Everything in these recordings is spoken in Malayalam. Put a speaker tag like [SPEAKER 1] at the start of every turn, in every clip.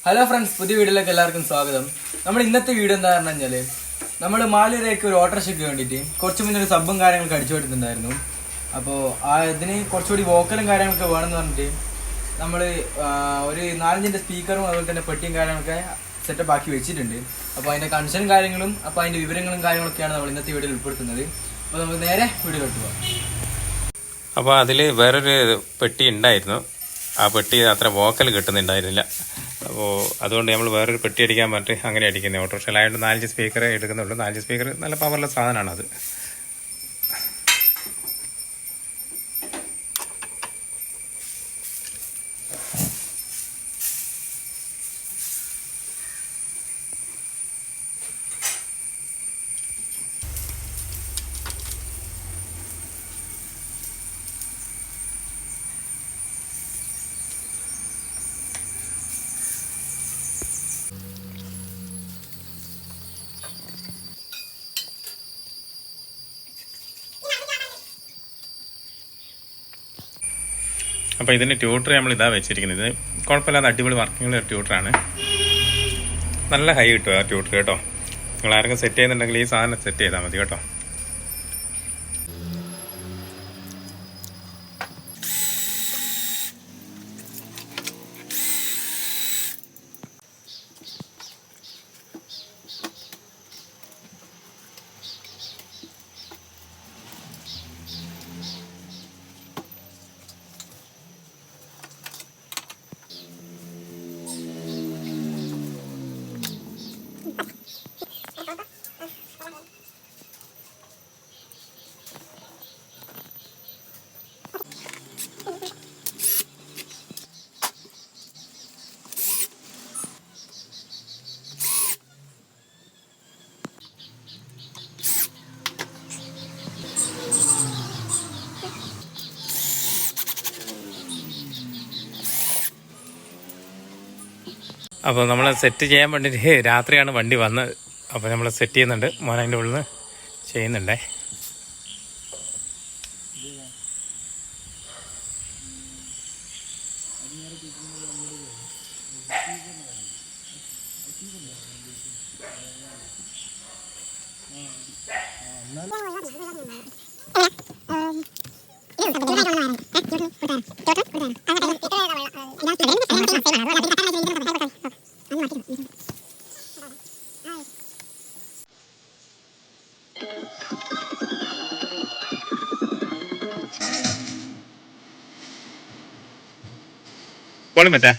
[SPEAKER 1] ഹലോ ഫ്രണ്ട്സ്, പുതിയ വീഡിയോയിലേക്ക് എല്ലാവർക്കും സ്വാഗതം. നമ്മൾ ഇന്നത്തെ വീഡിയോ എന്താ പറഞ്ഞു കഴിഞ്ഞാൽ നമ്മൾ മാലൂരേക്ക് ഒരു ഓട്ടോറിക്ഷയ്ക്ക് വേണ്ടിയിട്ട് കുറച്ച് മുന്നേ ഒരു സബ്ബും കാര്യങ്ങളൊക്കെ അടിച്ചു കൊടുത്തിട്ടുണ്ടായിരുന്നു. അപ്പോൾ ഇതിന് കുറച്ചുകൂടി വോക്കലും കാര്യങ്ങളൊക്കെ വേണമെന്ന് പറഞ്ഞിട്ട് നമ്മൾ ഒരു 4-5 സ്പീക്കറും അതുപോലെ തന്നെ പെട്ടിയും കാര്യങ്ങളൊക്കെ സെറ്റപ്പ് ആക്കി വെച്ചിട്ടുണ്ട്. അപ്പോൾ അതിൻ്റെ കൺസേൺ കാര്യങ്ങളും അപ്പോൾ അതിൻ്റെ വിവരങ്ങളും കാര്യങ്ങളൊക്കെയാണ് നമ്മൾ ഇന്നത്തെ വീഡിയോയിൽ ഉൾപ്പെടുത്തുന്നത്. അപ്പോൾ നമുക്ക് നേരെ വീഡിയോയിലോട്ട് പോകാം.
[SPEAKER 2] അപ്പോൾ അതിൽ വേറൊരു പെട്ടി ഉണ്ടായിരുന്നു. ആ പെട്ടി അത്ര വോക്കൽ കിട്ടുന്നുണ്ടായിരുന്നില്ല. അപ്പോൾ അതുകൊണ്ട് നമ്മൾ വേറൊരു പെട്ടി അടിക്കാൻ പറഞ്ഞിട്ട് അങ്ങനെ അടിക്കുന്നത്. ഓട്ടോറിക്ഷയിലായതുകൊണ്ട് 4 സ്പീക്കർ എടുക്കുന്നുള്ളൂ. 4 സ്പീക്കർ നല്ല പവറുള്ള സാധനമാണത്. അപ്പോൾ ഇതിൻ്റെ ട്യൂട്ടർ നമ്മൾ ഇതാ വെച്ചിരിക്കുന്നത്. ഇത് കുഴപ്പമില്ലാതെ അടിപൊളി വർക്കിംഗ് ട്യൂട്ടറാണ്. നല്ല ഹൈ കിട്ടും ആ ട്യൂട്ടർ കേട്ടോ. നിങ്ങൾ ആരെങ്കിലും സെറ്റ് ചെയ്യുന്നുണ്ടെങ്കിൽ ഈ സാധനം സെറ്റ് ചെയ്താൽ മതി കേട്ടോ. അപ്പോൾ നമ്മൾ സെറ്റ് ചെയ്യാൻ വേണ്ടിയിട്ട് രാത്രിയാണ് വണ്ടി വന്നത്. അപ്പോൾ നമ്മൾ സെറ്റ് ചെയ്യുന്നുണ്ട്. മോൻ അതിൻ്റെ ഉള്ളിൽ നിന്ന് ചെയ്യുന്നുണ്ടേ. പോളി മറ്റേ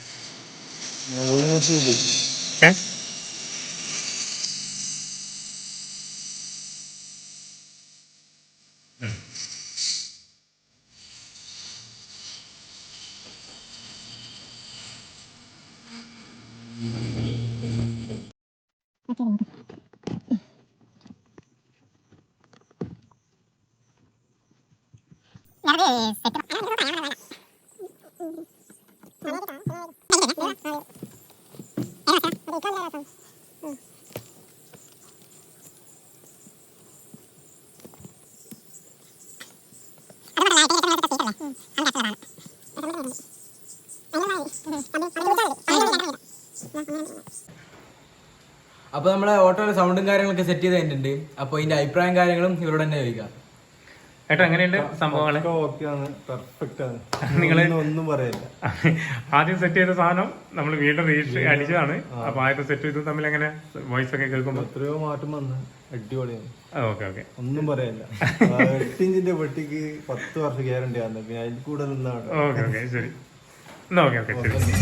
[SPEAKER 1] അപ്പോൾ നമ്മളെ ഓട്ടോയുടെ സൗണ്ടും കാര്യങ്ങളൊക്കെ സെറ്റ് ചെയ്ത് കഴിഞ്ഞിട്ടുണ്ട്. അപ്പോൾ ഇതിന്റെ അഭിപ്രായം കാര്യങ്ങളും ഇവരോട് തന്നെ ചോദിക്കാം.
[SPEAKER 2] ഏട്ടാ എങ്ങനെയുണ്ട് സംഭവങ്ങൾ? നിങ്ങൾ
[SPEAKER 3] ഒന്നും പറയില്ല.
[SPEAKER 2] ആദ്യം സെറ്റ് ചെയ്ത സാധനം നമ്മൾ വീണ്ടും അടിച്ചതാണ്. അപ്പൊ ആദ്യത്തെ സെറ്റ് ചെയ്തു തമ്മിൽ എങ്ങനെ വോയിസ് ഒക്കെ കേൾക്കുമ്പോൾ
[SPEAKER 3] എത്രയോ മാറ്റം വന്ന് അടിപൊളിയാണ്.
[SPEAKER 2] ഓക്കെ ഓക്കെ,
[SPEAKER 3] ഒന്നും പറയില്ല. 8 ഇഞ്ചിന്റെ പെട്ടിക്ക് 10 വർഷം ഗ്യാരണ്ടി ആണ്. പിന്നെ അതിൽ കൂടുതൽ
[SPEAKER 2] ഓക്കെ ഓക്കെ ശരി. എന്നാ ഓക്കെ ഓക്കെ ശരി.